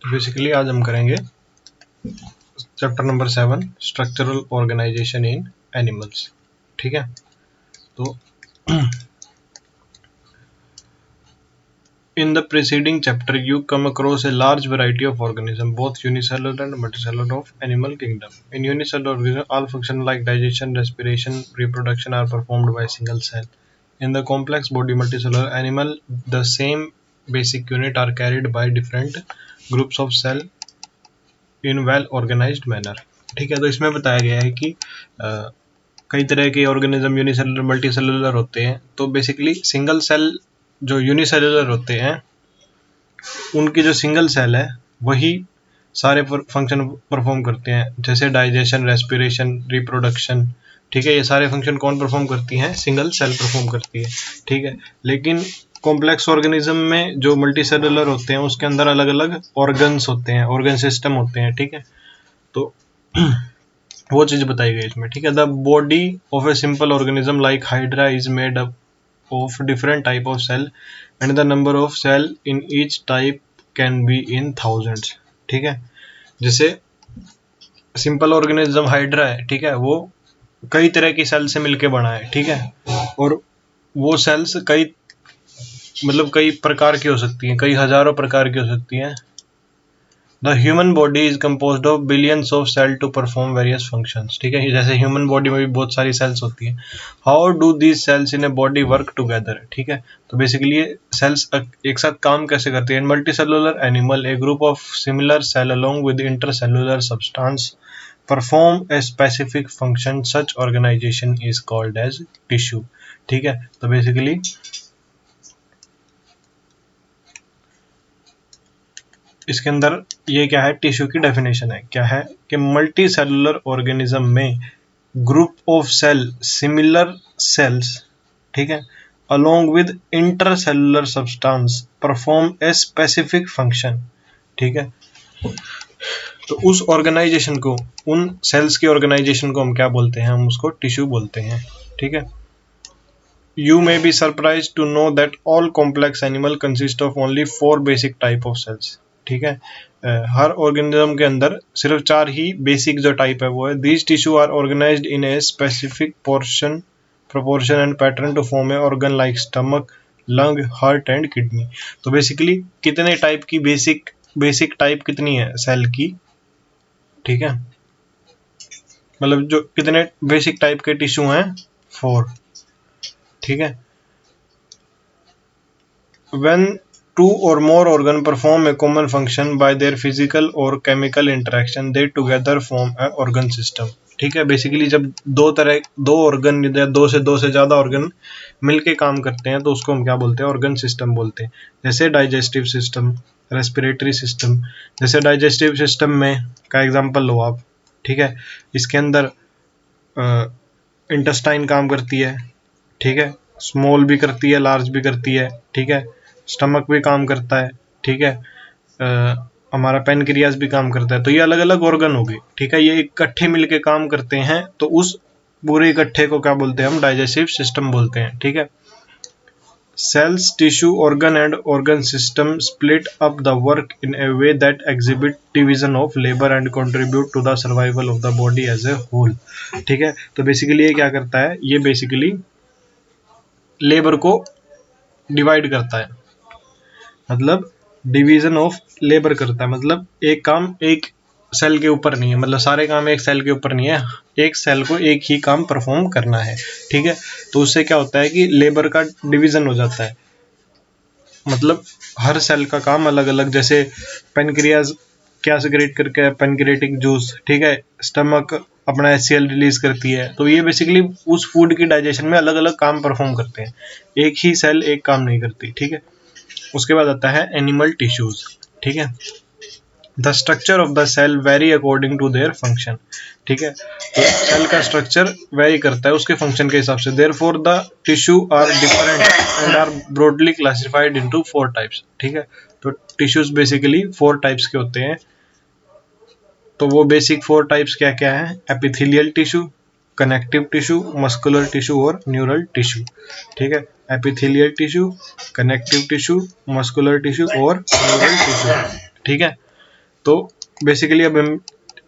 तो बेसिकली आज हम करेंगे चैप्टर नंबर 7 स्ट्रक्चरल ऑर्गेनाइजेशन इन एनिमल्स। ठीक है, तो in the preceding chapter you come across a large variety of organisms, both unicellular and multicellular of animal kingdom. In unicellular organisms, all functions like digestion, respiration, reproduction are performed by a single cell. In the complex body multicellular animal, the same basic unit are carried by different groups of cell in well organized manner. ठीक है, तो इसमें बताया गया है कि कई तरह के ऑर्गेनिज्म यूनिसेलुलर मल्टीसेलुलर होते हैं। तो बेसिकली सिंगल सेल जो यूनिसेलुलर होते हैं उनकी जो सिंगल सेल है वही सारे फंक्शन परफॉर्म करते हैं, जैसे डाइजेशन, रेस्पिरेशन, रिप्रोडक्शन। ठीक है, ये सारे फंक्शन कौन परफॉर्म करती हैं? सिंगल सेल परफॉर्म करती है। ठीक है, लेकिन कॉम्प्लेक्स ऑर्गेनिज्म में जो मल्टीसेलुलर होते हैं उसके अंदर अलग अलग ऑर्गन्स होते हैं, ऑर्गन सिस्टम होते हैं। ठीक है, तो वो चीज बताई गई इसमें। ठीक है, the body of a simple organism like hydra is made up of different type of cell and the number of cell in each type can be in thousands. ठीक है, जैसे सिंपल ऑर्गेनिज्म हाइड्रा है, ठीक है, वो कई तरह की सेल से मिलके बना है। ठीक है, और वो सेल्स कई प्रकार की हो सकती हैं, कई हजारों प्रकार की हो सकती हैं। The human body is composed of billions of cells to perform various functions. ठीक है, जैसे ह्यूमन बॉडी में भी बहुत सारी सेल्स होती हैं। How do these cells in a body work together? ठीक है, तो बेसिकली ये सेल्स एक साथ काम कैसे करती है? In multicellular animal, a group of similar cell along with intercellular substance perform a specific function. Such organization is called as tissue. ठीक है, तो बेसिकली इसके अंदर ये क्या है, टिश्यू की डेफिनेशन है। क्या है कि मल्टी सेलुलर ऑर्गेनिज्म में group of cell similar cells, ठीक है, along with intercellular substance perform a specific function. ठीक है, तो उस ऑर्गेनाइजेशन को, उन सेल्स की ऑर्गेनाइजेशन को हम क्या बोलते हैं? हम उसको टिश्यू बोलते हैं। ठीक है, You may be surprised to know that all complex animal consist of only 4 basic type of cells. ठीक है, हर ऑर्गेनिज्म के अंदर सिर्फ 4 ही बेसिक जो टाइप है वो है। These tissue are organized in a specific proportion and pattern to form a organ like stomach, lung, heart and kidney. तो बेसिकली कितने टाइप की बेसिक टाइप कितनी है सेल की? ठीक है, मतलब जो कितने बेसिक टाइप के टिश्यू हैं? 4। ठीक है, when 2 or more organ perform a common function by their physical or chemical interaction, they together form a organ system. ठीक है, बेसिकली जब दो ऑर्गन या दो से ज्यादा ऑर्गन मिलके काम करते हैं तो उसको हम क्या बोलते हैं? ऑर्गन सिस्टम बोलते हैं। जैसे डाइजेस्टिव सिस्टम, रेस्पिरेटरी सिस्टम। जैसे डाइजेस्टिव सिस्टम में का एग्जांपल लो आप। ठीक है, इसके अंदर इंटेस्टाइन काम करती है। ठीक है, स्मॉल भी करती है, लार्ज भी करती है। ठीक है, स्टमक भी काम करता है। ठीक है, हमारा पैनक्रियास भी काम करता है। तो ये अलग अलग ऑर्गन हो गए। ठीक है, ये इकट्ठे मिलके काम करते हैं, तो उस पूरे इकट्ठे को क्या बोलते हैं? हम डाइजेस्टिव सिस्टम बोलते हैं। ठीक है, cells, tissue, organ and organ system split up the work in a way that exhibit division of labor and contribute to the survival of the body as a whole. ठीक है, तो basically ये क्या करता है? ये बेसिकली लेबर को divide करता है, मतलब डिवीजन ऑफ लेबर करता है। मतलब एक काम एक सेल के ऊपर नहीं है, मतलब सारे काम एक सेल के ऊपर नहीं है, एक सेल को एक ही काम परफॉर्म करना है। ठीक है, तो उससे क्या होता है कि लेबर का डिवीजन हो जाता है, मतलब हर सेल का काम अलग अलग। जैसे पेनक्रियाज क्या सिक्रेट करके है? Pancreatic juice. ठीक है, स्टमक अपना HCl रिलीज करती है। तो ये बेसिकली उस फूड की डाइजेशन में अलग अलग काम परफॉर्म करते हैं, एक ही सेल एक काम नहीं करती। ठीक है, उसके बाद आता है एनिमल टिश्यूज। ठीक है, the structure of the cell vary according to their function. ठीक है, तो सेल का स्ट्रक्चर वेरी करता है उसके फंक्शन के हिसाब से। Therefore the tissue are different and are broadly classified into 4 types. ठीक है, तो टिश्यूज बेसिकली 4 टाइप्स के होते हैं। तो वो बेसिक 4 टाइप्स क्या क्या है? Epithelial tissue, connective tissue, muscular tissue और न्यूरल टिश्यू। ठीक है, epithelial tissue, connective tissue, muscular tissue और न्यूरल टिश्यू। ठीक है, तो बेसिकली अब हम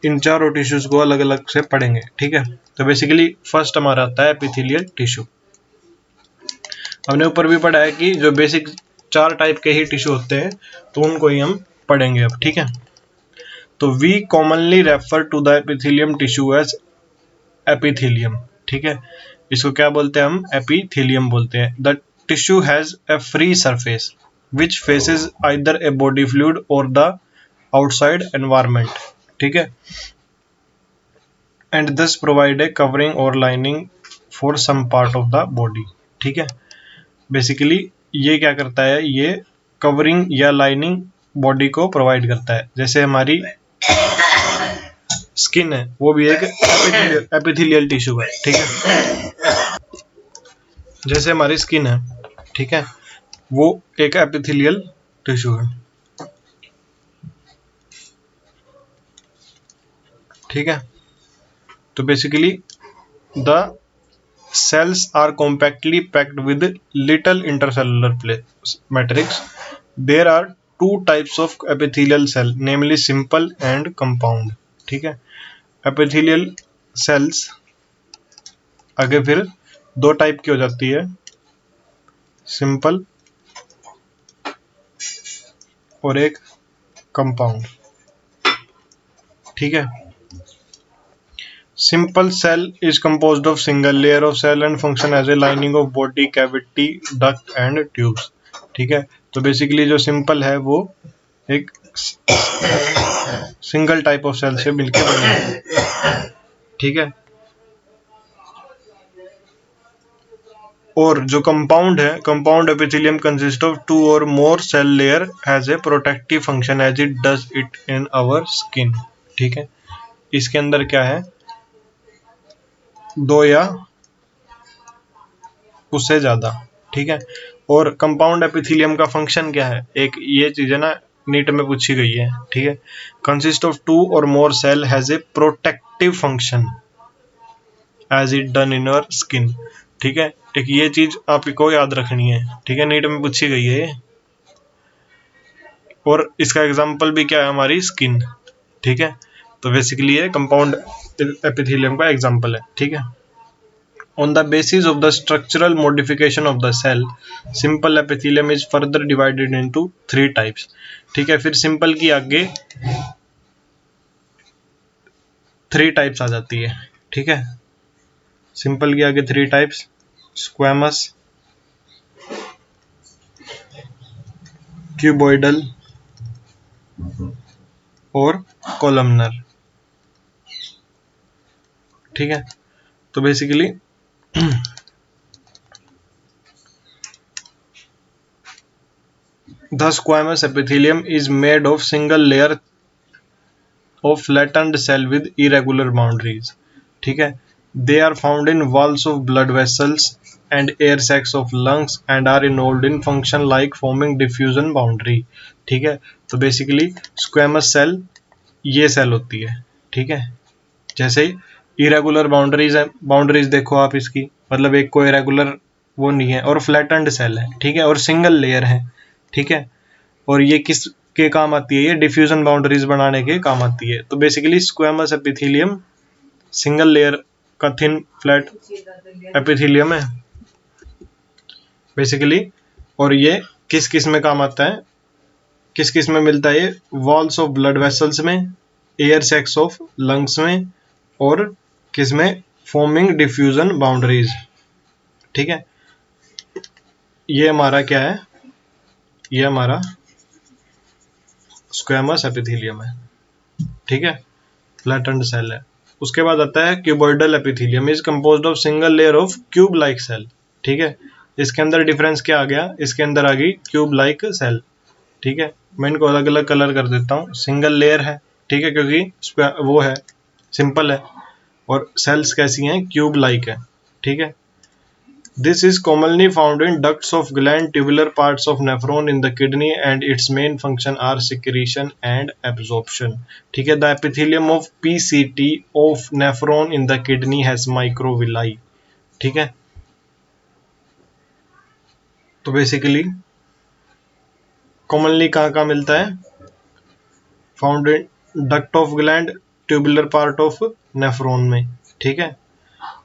इन चारों टिश्यूज को अलग अलग से पढ़ेंगे, ठीक है। तो बेसिकली फर्स्ट हमारा आता है एपिथेलियल टिश्यू। हमने ऊपर भी पढ़ा है कि जो बेसिक 4 टाइप के ही टिश्यू होते हैं, तो उनको ही हम पढ़ेंगे अब, ठीक है। तो we commonly refer to the epithelium tissue as epithelium, ठीक है। इसको क्या बोलते हैं हम? एपिथेलियम बोलते हैं। The tissue has a free surface which faces either a body fluid और द आउटसाइड एनवायरनमेंट, ठीक है। And this provide a covering और lining for some part of the body, ठीक है। बेसिकली ये क्या करता है? ये कवरिंग या लाइनिंग बॉडी को प्रोवाइड करता है। जैसे हमारी स्किन है, वो भी एक एपिथेलियल टिश्यू है, ठीक है। जैसे हमारी स्किन है, ठीक है, वो एक एपिथेलियल टिश्यू है, ठीक है। तो basically the cells are compactly packed with little intercellular matrix. There are two types of epithelial cell, namely simple and compound, ठीक है। epithelial cells आगे फिर दो टाइप की हो जाती है, सिंपल और एक कंपाउंड, ठीक है। Simple cell is composed of single layer of cell and function as a lining of body cavity, duct and tubes, ठीक है। तो बेसिकली जो सिंपल है वो एक सिंगल टाइप ऑफ सेल से मिलकर बने हैं, ठीक है। और जो कंपाउंड है, कंपाउंड एपिथेलियम कंसिस्ट ऑफ 2 और more cell layer has a protective function as it does it in our skin, ठीक है। इसके अंदर क्या है? 2 या उससे ज्यादा, ठीक है। और कंपाउंड एपिथेलियम का फंक्शन क्या है? एक ये चीज है ना, नीट में पूछी गई है, ठीक है। कंसिस्ट ऑफ 2 और more cell has a protective function as it done in your skin, ठीक है। एक ये चीज आपको याद रखनी है, ठीक है, नीट में पूछी गई है ये। और इसका एग्जांपल भी क्या है? हमारी स्किन, ठीक है। तो बेसिकली ये कंपाउंड एपिथेलियम का एग्जांपल है, ठीक है। On the basis of the structural modification of the cell, simple epithelium is further divided into 3 types, ठीक है। फिर सिंपल की आगे 3 टाइप्स आ जाती है, ठीक है। सिंपल की आगे 3 टाइप्स, स्क्वैमस, क्यूबॉइडल और कॉलमनर, ठीक है। तो basically the squamous epithelium is made of single layer of flattened cell with irregular boundaries, ठीक है। They are found in walls of blood vessels and air sacs of lungs and are involved in function like forming diffusion boundary, ठीक है। तो basically squamous cell ये cell होती है, ठीक है। जैसे इरेगुलर बाउंड्रीज है, बाउंड्रीज देखो आप इसकी, मतलब एक कोई रेगुलर वो नहीं है, और फ्लैटेंड सेल है, ठीक है, और सिंगल लेयर है, ठीक है। और ये किस के काम आती है? ये डिफ्यूजन बाउंड्रीज बनाने के काम आती है। तो basically squamous epithelium single layer का थिन फ्लैट एपिथेलियम है बेसिकली। और ये किस किस में काम आता है? किस किस में मिलता है? ये वॉल्स ऑफ ब्लड वेसल्स में, एयर सैक्स ऑफ लंग्स में, और किस में? फॉर्मिंग डिफ्यूजन बाउंड्रीज, ठीक है। ये हमारा क्या है? ये हमारा स्क्वैमस एपिथेलियम है, ठीक है, फ्लैटेंड सेल है। उसके बाद आता है cuboidal epithelium, is composed of single layer of cube like cell, ठीक है। इसके अंदर डिफरेंस क्या आ गया? इसके अंदर आ गई क्यूब लाइक सेल, ठीक है। मैं इनको अलग अलग कलर कर देता हूँ। सिंगल लेयर है, ठीक है, क्योंकि वो है सिंपल है, और सेल्स कैसी हैं? क्यूब लाइक है, ठीक है। This is commonly found in ducts of gland, tubular parts of nephron in the kidney, and its main function are secretion and absorption, ठीक है। The epithelium of PCT of nephron in the kidney has microvilli, ठीक है। तो basically commonly कहाँ कहाँ मिलता है? Found in duct of gland, tubular part of nephron में, ठीक है।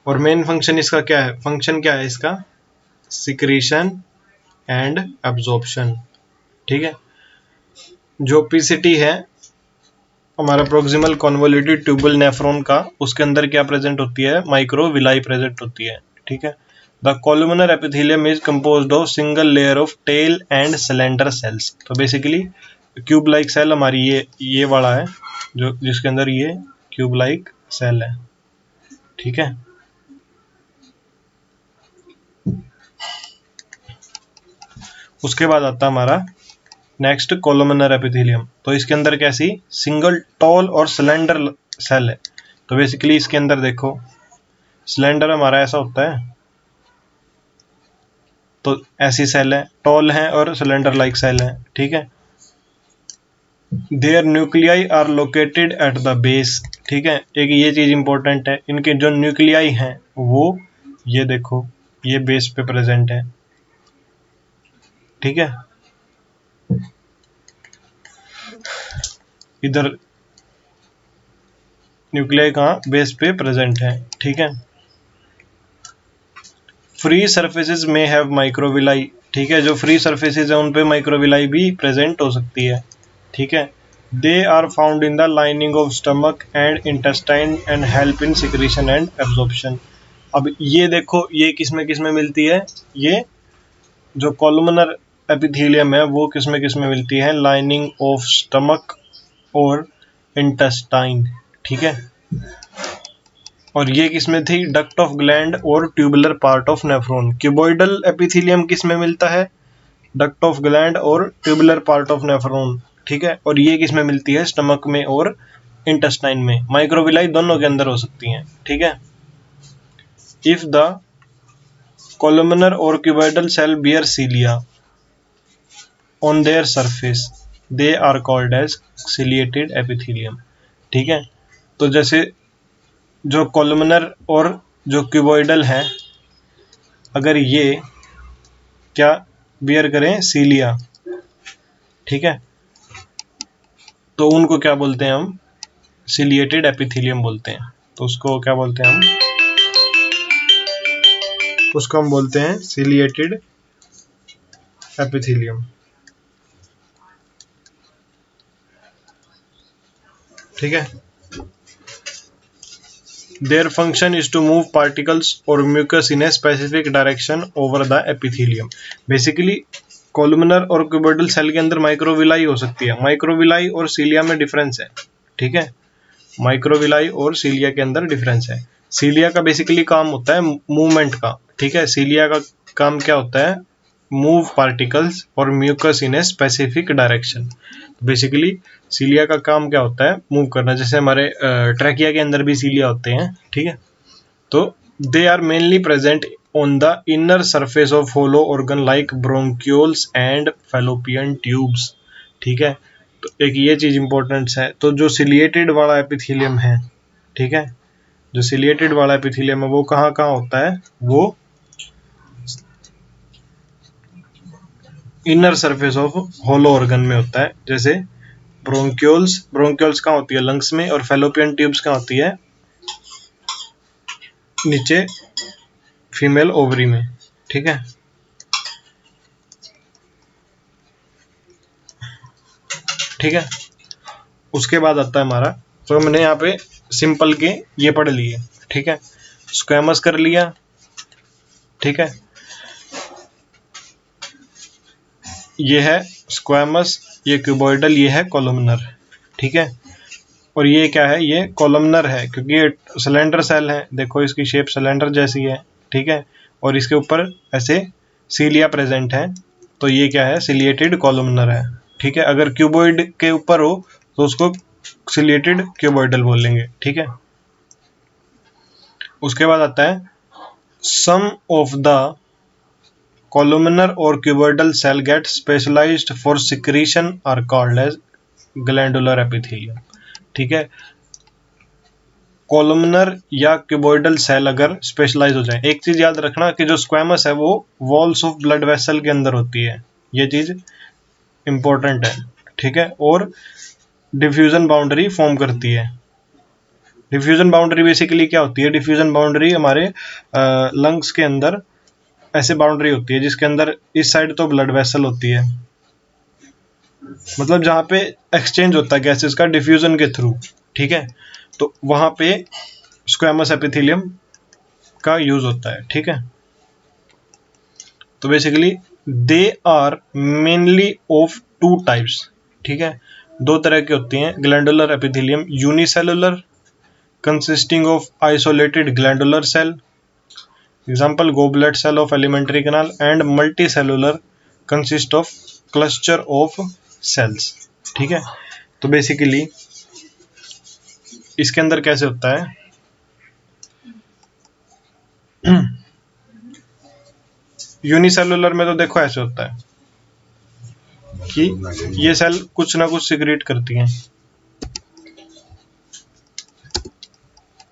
और मेन फंक्शन इसका क्या है, फंक्शन क्या है इसका, सिक्रीशन एंड एब्जॉर्प्शन, ठीक है। जो पीसीटी है हमारा प्रोक्सिमल कॉन्वोल्यूटेड ट्यूबल नेफ्रॉन का, उसके अंदर क्या प्रेजेंट होती है, माइक्रोविलाई प्रेजेंट होती है, ठीक है। The columnar epithelium is composed of single layer of tall and cylinder cells. तो बेसिकली क्यूब लाइक सेल हमारी ये वाला है, जो जिसके अंदर ये क्यूब लाइक सेल है, ठीक है। उसके बाद आता है हमारा नेक्स्ट कोलुमिनर एपिथेलियम। तो इसके अंदर कैसी सिंगल टॉल और सिलेंडर सेल है। तो बेसिकली इसके अंदर देखो सिलेंडर हमारा ऐसा होता है, तो ऐसी सेल है, टॉल है और सिलेंडर लाइक सेल है, ठीक है। Their nuclei are located at the base, ठीक है। एक ये चीज इंपॉर्टेंट है, इनके जो न्यूक्लियाई हैं वो ये देखो ये बेस पे प्रेजेंट है, ठीक है। इधर न्यूक्लियाई कहाँ, बेस पे प्रेजेंट है, ठीक है। फ्री सरफेसेस में हैव माइक्रोविलाई, ठीक है। जो फ्री सरफेसेस है उन पे माइक्रोविलाई भी प्रेजेंट हो सकती है, ठीक है। They are found in the lining of stomach and intestine and help in secretion and absorption. अब ये देखो ये किस में मिलती है, ये जो कोलुमिनर एपिथेलियम है वो किस में मिलती है, लाइनिंग ऑफ स्टमक और इंटेस्टाइन, ठीक है। और ये किसमें थी, डक्ट ऑफ ग्लैंड और tubular part of nephron. Cuboidal epithelium किसमें मिलता है, डक्ट ऑफ ग्लैंड और ट्यूबुलर पार्ट ऑफ नेफ्रॉन, ठीक है। और ये किसमें मिलती है, स्टमक में और इंटेस्टाइन में। माइक्रोविलाई दोनों के अंदर हो सकती हैं, ठीक है। इफ द कोलुमिनर और cuboidal cell bear cilia on their surface they are called as ciliated epithelium, ठीक है। तो जैसे जो कोलुमिनर और जो क्यूबॉइडल है, अगर ये क्या बियर करें, सीलिया, ठीक है, तो उनको क्या बोलते हैं हम, सिलिएटेड एपिथेलियम बोलते हैं। तो उसको क्या बोलते हैं हम, उसको हम बोलते हैं सिलिएटेड एपिथेलियम, ठीक है। Their function is to move particles or mucus in a specific direction over the epithelium. Basically कोलुमिनर और क्यूबॉइडल सेल के अंदर माइक्रोविलाई हो सकती है। माइक्रोविलाई और सीलिया में डिफरेंस है, ठीक है। माइक्रोविलाई और सीलिया के अंदर डिफरेंस है। सीलिया का बेसिकली काम होता है मूवमेंट का, ठीक है। सीलिया का काम क्या होता है, मूव पार्टिकल्स और mucus in a specific direction. Basically cilia का काम क्या होता है, मूव करना। जैसे हमारे ट्रैकिया के अंदर भी सीलिया होते हैं, ठीक है। तो they are mainly present on the inner surface of hollow organ like bronchioles and fallopian tubes, ठीक है। तो एक ये चीज इंपॉर्टेंट है। तो जो सिलिएटेड वाला एपिथेलियम है, ठीक है, जो सिलिएटेड वाला एपिथेलियम है वो कहाँ कहाँ होता है, वो inner surface of hollow organ में होता है। जैसे ब्रोंक्यूल्स कहाँ होती है, लंग्स में, और फैलोपियन ट्यूब्स कहाँ होती है, नीचे फीमेल ओवरी में, ठीक है। ठीक है, उसके बाद आता है हमारा, तो मैंने यहाँ पे सिंपल के ये पढ़ लिए, ठीक है। स्क्वैमस कर लिया, ठीक है, ये है स्क्वैमस, ये क्यूबॉइडल, ये है कोलुमिनर, ठीक है। और ये क्या है, ये कोलुमिनर है क्योंकि ये सिलेंडर सेल है, देखो इसकी शेप सिलेंडर जैसी है, ठीक है। और इसके ऊपर ऐसे सीलिया प्रेजेंट है, तो ये क्या है, सिलिएटेड कोलुमिनर है, ठीक है। अगर क्यूबॉइड के ऊपर हो तो उसको सिलिएटेड क्यूबॉइडल बोल लेंगे, ठीक है। उसके बाद आता है सम ऑफ द कोलुमिनर और cuboidal cell get specialised for secretion are called as glandular epithelium, ठीक है। कोलुमिनर या क्यूबॉइडल सेल अगर स्पेशलाइज हो जाए, एक चीज याद रखना कि जो स्क्वैमस है वो वॉल्स ऑफ ब्लड वेसल के अंदर होती है, ये चीज इंपॉर्टेंट है, ठीक है। और डिफ्यूजन बाउंड्री फॉर्म करती है। डिफ्यूजन बाउंड्री बेसिकली क्या होती है? डिफ्यूजन बाउंड्री हमारे लंग्स के अंदर ऐसे बाउंड्री होती है जिसके अंदर इस साइड तो ब्लड वेसल होती है, मतलब जहां पे एक्सचेंज होता है गैसेस का डिफ्यूजन के थ्रू, ठीक है, तो वहां पे स्क्वैमस एपिथेलियम का यूज होता है, ठीक है। तो basically they are mainly of two types, ठीक है, दो तरह की होती हैं glandular epithelium, unicellular consisting of isolated glandular cell, example goblet cell of alimentary canal, and multicellular consist of cluster of cells, ठीक है। तो बेसिकली इसके अंदर कैसे होता है यूनिसेलुलर में तो देखो ऐसे होता है कि ये सेल कुछ ना कुछ सिक्रेट करती हैं।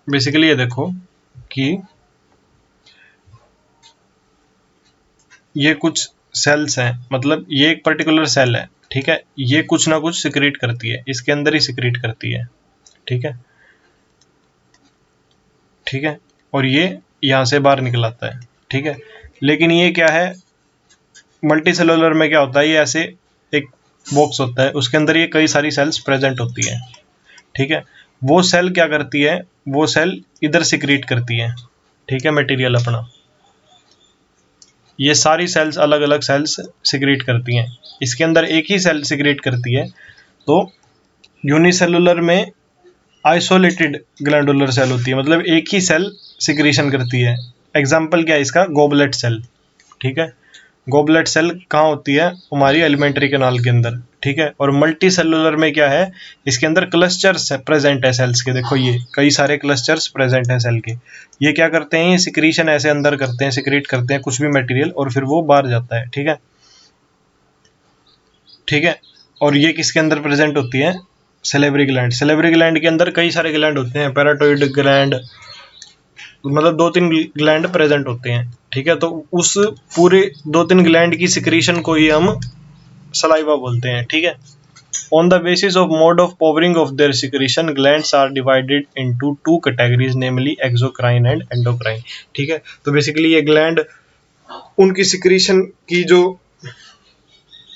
बेसिकली ये देखो कि ये कुछ सेल्स हैं, मतलब ये एक पर्टिकुलर सेल है, ठीक है, ये कुछ ना कुछ सिक्रेट करती है, इसके अंदर ही सिक्रेट करती है, ठीक है, ठीक है, और ये यहां से बाहर निकल आता है, ठीक है। लेकिन ये क्या है, मल्टी सेलुलर में क्या होता है, ये ऐसे एक बॉक्स होता है, उसके अंदर ये कई सारी सेल्स प्रेजेंट होती है, ठीक है। वो सेल क्या करती है, वो सेल इधर सिक्रेट करती है, ठीक है, मटेरियल अपना, ये सारी सेल्स अलग अलग सेल्स सिक्रेट करती हैं, इसके अंदर एक ही सेल सिक्रेट करती है। तो यूनिसेलुलर में आइसोलेटेड ग्लैंडुलर सेल होती है, मतलब एक ही सेल सिक्रीशन करती है। एग्जाम्पल क्या है इसका, गोबलेट सेल, ठीक है। गोबलेट सेल कहाँ होती है, हमारी एलिमेंट्री कैनाल के अंदर, ठीक है। और मल्टी सेलुलर में क्या है, इसके अंदर क्लस्टर्स प्रेजेंट है सेल्स के, देखो ये कई सारे क्लस्टर्स प्रेजेंट है सेल के। ये क्या करते हैं, ये सिक्रीशन ऐसे अंदर करते हैं, सिक्रीट करते हैं कुछ भी मटेरियल, और फिर वो बाहर जाता है, ठीक है, ठीक है। और ये किसके अंदर प्रेजेंट होती है, सेलेवरी ग्लैंड। सेलेवरी ग्लैंड के अंदर कई सारे ग्लैंड होते हैं, पैराटोइड ग्लैंड, मतलब 2-3 ग्लैंड प्रेजेंट होते हैं, ठीक है। तो उस पूरे 2-3 ग्लैंड की सिक्रीशन को ही हम सलाइवा बोलते हैं, ठीक है। On the basis of mode of powering of their secretion, glands are divided into two categories, namely exocrine and endocrine, ठीक है। तो बेसिकली ये ग्लैंड उनकी सिक्रीशन की जो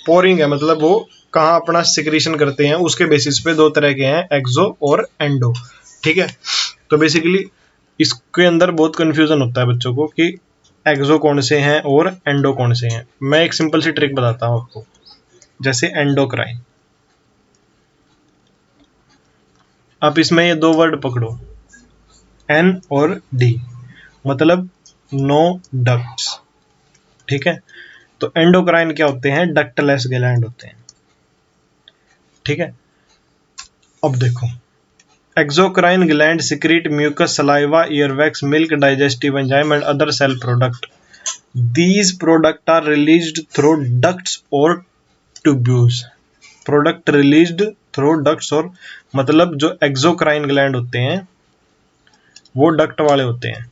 पोरिंग है, मतलब वो कहाँ अपना सिक्रीशन करते हैं, उसके बेसिस पे दो तरह के हैं, एक्सो और एंडो, ठीक है। तो बेसिकली इसके अंदर बहुत कंफ्यूजन होता है बच्चों को कि एक्सो कौन से हैं और एंडो कौन से हैं। मैं एक सिंपल सी ट्रिक बताता हूँ आपको, जैसे एंडोक्राइन, आप इसमें ये दो वर्ड पकड़ो, एन और डी, मतलब नो डक्ट्स, ठीक है। तो एंडोक्राइन क्या होते हैं, डक्टलेस ग्लैंड होते हैं, ठीक है। अब देखो, exocrine gland secrete mucus, saliva, earwax, milk, digestive enzyme and other cell product. These products are released through ducts or tubules. Product released through ducts और मतलब जो exocrine gland होते हैं वो डक्ट वाले होते हैं,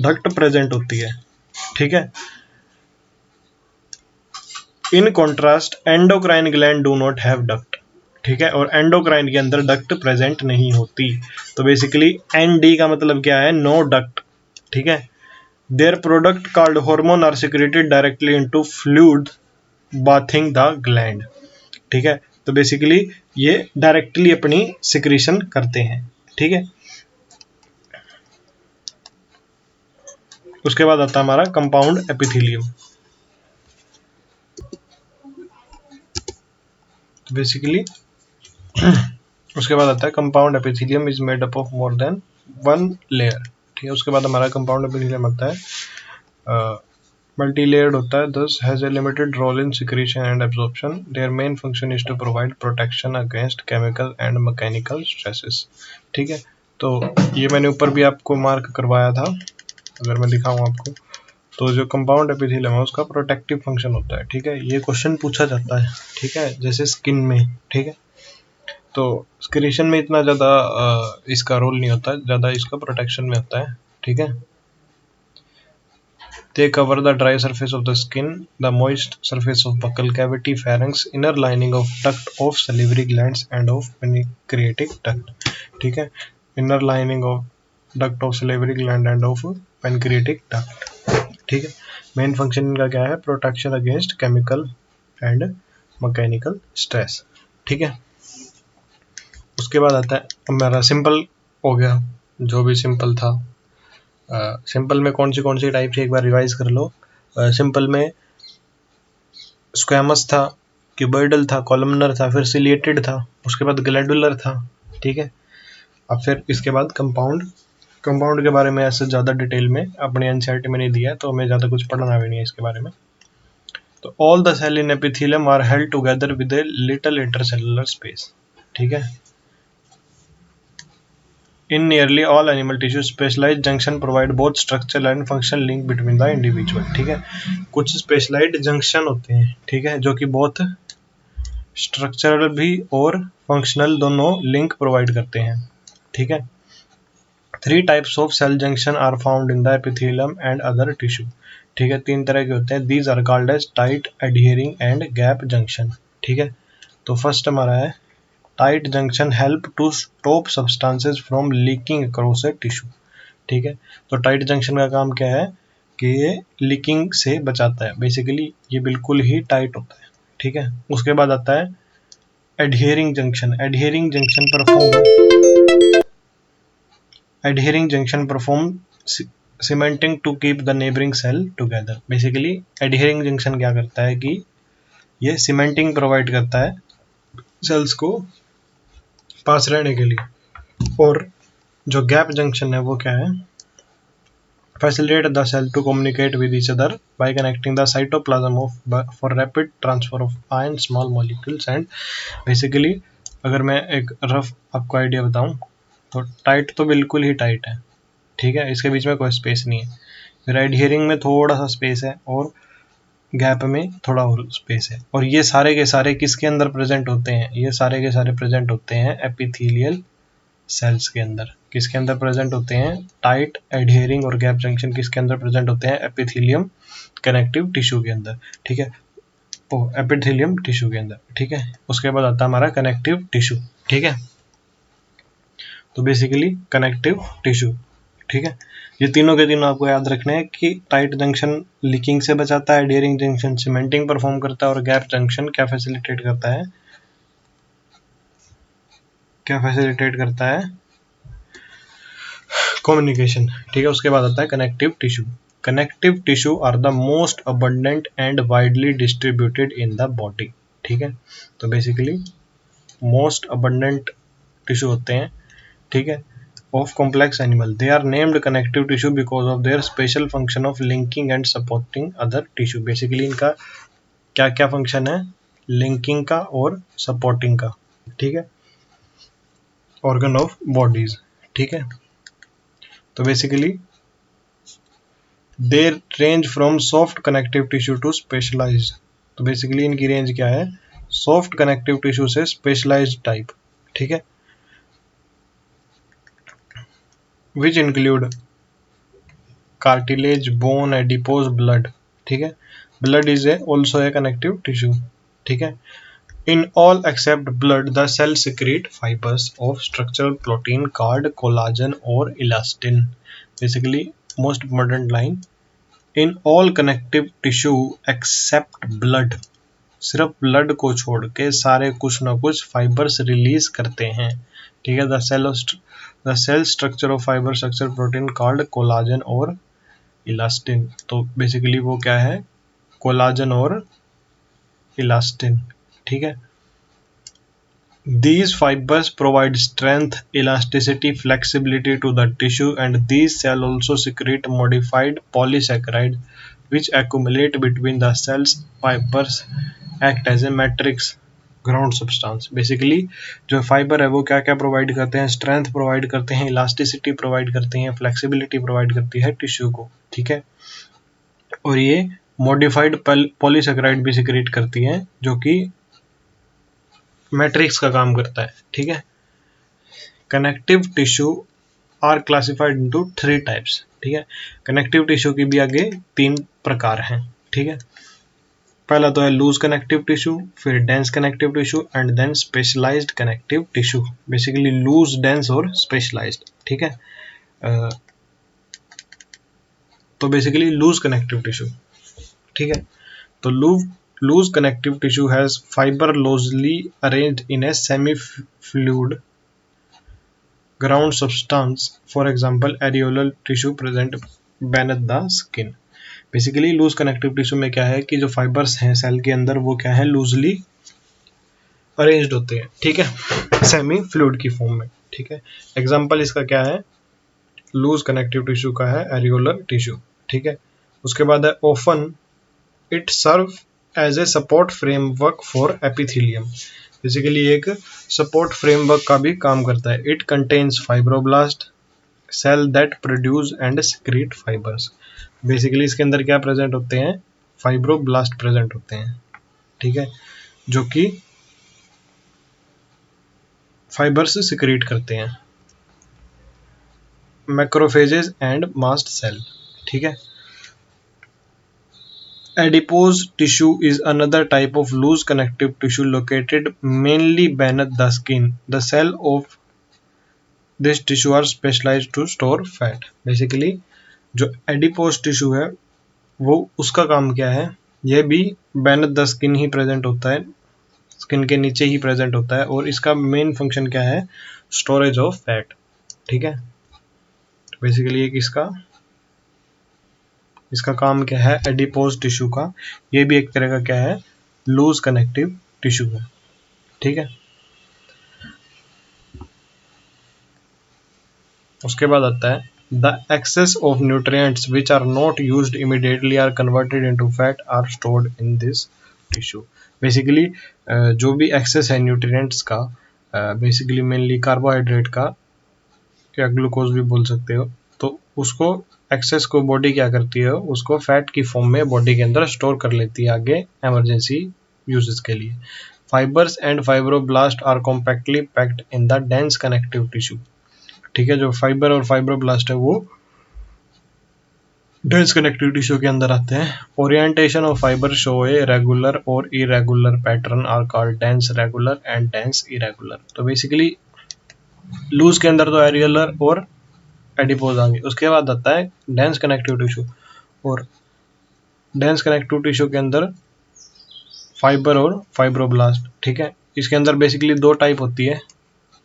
डक्ट प्रेजेंट होती है, ठीक है। In contrast endocrine gland do not have duct, ठीक है, और एंडोक्राइन के अंदर डक्ट प्रेजेंट नहीं होती। तो बेसिकली एनडी का मतलब क्या है, नो डक्ट, ठीक है। Their product called hormone are secreted directly into fluid bathing the gland, ठीक है। तो बेसिकली ये डायरेक्टली अपनी सिक्रीशन करते हैं, ठीक है। उसके बाद आता है हमारा कंपाउंड एपिथेलियम। तो बेसिकली उसके बाद आता है compound epithelium is made up of more than one layer, ठीक है। उसके बाद हमारा कंपाउंड एपिथेलियम आता है मल्टी लेयर्ड होता है, thus has a limited role in secretion and absorption. Their main function is to provide protection against chemical and mechanical stresses, ठीक है। तो ये मैंने ऊपर भी आपको मार्क करवाया था, अगर मैं दिखाऊं आपको, तो जो कंपाउंड एपिथेलियम है उसका प्रोटेक्टिव फंक्शन होता है, ठीक है। ये क्वेश्चन पूछा जाता है, ठीक है, जैसे स्किन में, ठीक है। तो सिक्रीशन में इतना ज़्यादा इसका रोल नहीं होता, ज़्यादा इसका प्रोटेक्शन में होता है, ठीक है। They cover the dry surface of the skin, the moist surface of buccal cavity, pharynx, inner lining of duct of salivary glands and of pancreatic duct. ठीक है, inner lining of duct of salivary gland and of pancreatic duct. ठीक है, main function इनका क्या है? Protection against chemical and mechanical stress. ठीक है, उसके बाद आता है हमारा सिंपल हो गया, जो भी सिंपल था. सिंपल में कौन सी टाइप थी एक बार रिवाइज कर लो. सिंपल में स्क्वैमस था, क्यूबॉइडल था, कॉलमनर था, फिर सिलिएटेड था, उसके बाद ग्लैंडुलर था. ठीक है, अब फिर इसके बाद कंपाउंड के बारे में ऐसे ज़्यादा डिटेल में अपने एनसीईआरटी में नहीं दिया है, तो हमें ज़्यादा कुछ पढ़ना भी नहीं है इसके बारे में. तो all the cell in epithelium are held together with a little intercellular space. ठीक है, in nearly all animal tissues specialized junction provide both structural and functional link between the individual. ठीक है, कुछ स्पेशलाइज्ड जंक्शन होते हैं, ठीक है, जो कि बहुत स्ट्रक्चरल भी और फंक्शनल दोनों लिंक प्रोवाइड करते हैं. ठीक है, 3 types of cell junction are found in the epithelium and other tissue. ठीक है, 3 तरह के होते हैं. These are called as tight, adhering and gap junction. ठीक है, तो फर्स्ट हमारा है tight junction help to stop substances from leaking across a tissue. ठीक है, तो टाइट जंक्शन का काम क्या है कि ये लीकिंग से बचाता है. बेसिकली ये बिल्कुल ही टाइट होता है. ठीक है, उसके बाद आता है adhering junction. Adhering junction perform cementing to keep the neighbouring cell together. Basically adhering junction क्या करता है कि ये सीमेंटिंग प्रोवाइड करता है सेल्स को पास रहने के लिए. और जो गैप जंक्शन है वो क्या है? Facilitate the cell to communicate with each other by connecting the cytoplasm of for rapid transfer of ion small molecules and. Basically अगर मैं एक रफ आपको आइडिया बताऊं तो टाइट तो बिल्कुल ही टाइट है. ठीक है, इसके बीच में कोई स्पेस नहीं है. फिर एडहियरिंग में थोड़ा सा स्पेस है और गैप में थोड़ा और स्पेस है. और ये सारे के सारे किसके अंदर प्रेजेंट होते हैं? ये सारे के सारे प्रेजेंट होते हैं एपिथेलियल सेल्स के अंदर. किसके अंदर प्रेजेंट होते हैं? टाइट, एडहियरिंग और गैप जंक्शन किसके अंदर प्रेजेंट होते हैं? एपिथेलियम कनेक्टिव टिश्यू के अंदर. ठीक है, एपिथेलियम टिश्यू के अंदर. ठीक है, उसके बाद आता है हमारा कनेक्टिव टिश्यू. ठीक है, तो बेसिकली कनेक्टिव टिश्यू. ठीक है, ये तीनों के तीनों आपको याद रखने हैं कि टाइट जंक्शन लीकिंग से बचाता है, एडहियरिंग जंक्शन सीमेंटिंग परफॉर्म करता है और गैप जंक्शन क्या फैसिलिटेट करता है? कम्युनिकेशन. ठीक है, उसके बाद आता है connective tissue. Connective tissue are the most abundant and widely distributed in the body. ठीक है, तो बेसिकली मोस्ट अबंडेंट टिश्यू होते हैं. ठीक है, of complex animal. They are named connective tissue because of their special function of linking and supporting other tissue. Basically इनका क्या क्या फंक्शन है? लिंकिंग का और सपोर्टिंग का. ठीक है, ऑर्गन ऑफ बॉडीज. ठीक है, तो basically they range from soft connective tissue to specialised. तो बेसिकली इनकी रेंज क्या है? सॉफ्ट कनेक्टिव टिश्यू से स्पेशलाइज्ड टाइप. ठीक है, which include cartilage, bone, adipose, blood. ठीक है, blood is also a connective tissue. ठीक है, in all except blood the cell secrete fibers of structural protein called collagen or elastin. Basically most important line, in all connective tissue except blood, सिर्फ blood को छोड़ के सारे कुछ ना कुछ फाइबर्स रिलीज करते हैं. ठीक है, the cell structure of fibre structure protein called collagen और इलास्टिन. तो बेसिकली वो क्या है? कोलाजन और इलास्टिन. ठीक है, these fibers provide strength, elasticity, flexibility to the tissue and these cells also secrete modified polysaccharide which accumulate between the cells. Fibers act as a matrix ground substance. Basically जो fibre है वो क्या क्या provide करते हैं? Strength provide करते हैं, elasticity provide करती हैं, फ्लेक्सिबिलिटी प्रोवाइड करती है टिश्यू को. ठीक है, और ये मॉडिफाइड पॉलीसेकेराइड भी सिक्रेट करती हैं जो कि मैट्रिक्स का काम करता है. ठीक है, connective tissue are classified into 3 types. ठीक है। कनेक्टिव टिश्यू की भी आगे 3 प्रकार हैं, ठीक है। पहला तो है लूज कनेक्टिव टिश्यू, फिर dense connective tissue and then specialised connective tissue. Basically loose, dense और स्पेशलाइज्ड, ठीक है। तो बेसिकली लूज कनेक्टिव टिश्यू, ठीक है। तो loose connective tissue has fibre loosely arranged in a semi fluid ground substance, for example areolar tissue present beneath the skin। Basically loose connective tissue में क्या है कि जो फाइबर्स हैं सेल के अंदर वो क्या है, लूजली अरेंज्ड होते हैं, ठीक है, सेमी फ्लूइड की फॉर्म में, ठीक है। एग्जांपल इसका क्या है, लूज कनेक्टिव टिश्यू का है एरियोलर टिश्यू, ठीक है। उसके बाद है often it serve as a support framework for epithelium. Basically एक सपोर्ट फ्रेमवर्क का भी काम करता है। It contains fibroblast cell that produce and secrete fibres. Basically इसके अंदर क्या प्रेजेंट होते हैं, फाइब्रोब्लास्ट प्रेजेंट होते हैं, ठीक है, जो कि फाइबर्स सिक्रीट करते हैं। मैक्रोफेजेस एंड मास्ट सेल, ठीक है। Adipose tissue is another type of loose connective tissue located mainly beneath the skin. The cells of this tissue are specialized to store fat. Basically, जो adipose tissue है वो उसका काम क्या है, ये भी beneath the skin he present होता है, स्किन के नीचे ही प्रेजेंट होता है, और इसका मेन फंक्शन क्या है, स्टोरेज ऑफ फैट, ठीक है। बेसिकली एक इसका काम क्या है, एडिपोज टिश्यू का, ये भी एक तरह का क्या है, लूज कनेक्टिव टिश्यू है, ठीक है। उसके बाद आता है the excess of nutrients which are not used immediately are converted into fat are stored in this tissue. Basically जो भी एक्सेस है न्यूट्रिएंट्स का, बेसिकली मेनली कार्बोहाइड्रेट का या ग्लूकोज भी बोल सकते हो, तो उसको एक्सेस को बॉडी क्या करती है, उसको फैट की फॉर्म में बॉडी के अंदर स्टोर कर लेती है आगे इमरजेंसी यूजेस के लिए। Fibres and fibroblast are compactly packed in the dense connective tissue, ठीक है। जो फाइबर और फाइब्रोब्लास्ट है वो डेंस कनेक्टिव टिश्यू के अंदर आते हैं। Orientation of fibre show a regular और irregular pattern are called dense regular and dense irregular. तो बेसिकली लूज के अंदर तो एरियलर और एडिपोज आ गई। उसके बाद आता है डेंस कनेक्टिव टिश्यू, और डेंस कनेक्टिव टिश्यू के अंदर फाइबर और फाइब्रोब्लास्ट, ठीक है। इसके अंदर बेसिकली 2 टाइप होती है,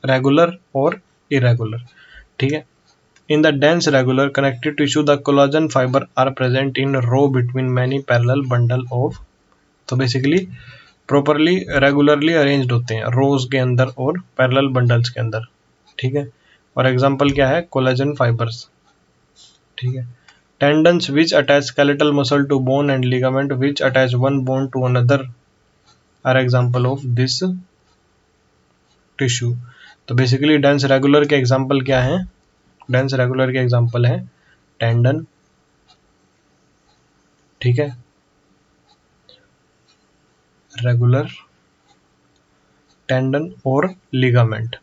रेगुलर और इरेगुलर, ठीक है। In the dense regular connective tissue the collagen fibre are present in row between many parallel bundle of. तो बेसिकली प्रॉपरली रेगुलरली अरेंज्ड होते हैं रोज के अंदर और पैरेलल बंडल्स के अंदर, ठीक है। और एग्जांपल क्या है, कोलाजन फाइबर्स, ठीक है। Tendons which attach skeletal muscle to bone and ligament which attach one bone to another are example of this tissue. तो बेसिकली डेंस रेगुलर के एग्जांपल क्या हैं, डेंस रेगुलर के एग्जांपल है टेंडन, ठीक है, रेगुलर टेंडन और लिगामेंट।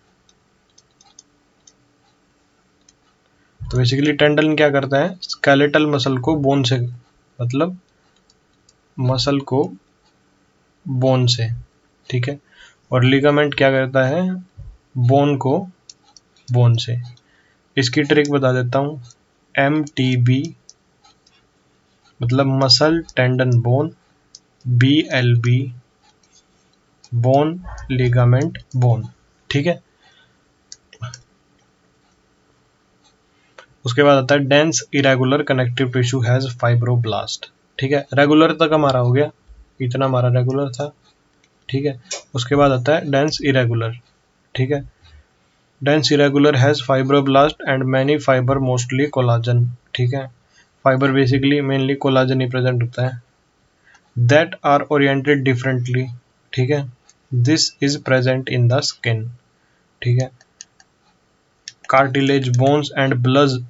तो बेसिकली टेंडन क्या करता है, स्केलेटल मसल को बोन से, मतलब मसल को बोन से, ठीक है। और लिगामेंट क्या करता है, बोन को बोन से। इसकी ट्रिक बता देता हूँ, MTB मतलब muscle tendon bone, BLB bone ligament bone, ठीक है। उसके बाद आता है dense irregular connective tissue has fibroblast, ठीक है। रेगुलर तक हमारा हो गया, इतना हमारा रेगुलर था, ठीक है। उसके बाद आता है डेंस इरेगुलर, ठीक है। Dense irregular has fibroblast and many fibre mostly collagen, ठीक है। फाइबर बेसिकली मेनली कोलाजन ही प्रेजेंट होता है। दैट आर ओरिएंटेड डिफरेंटली, ठीक है। This is present in the skin, ठीक है। Cartilage bones and blood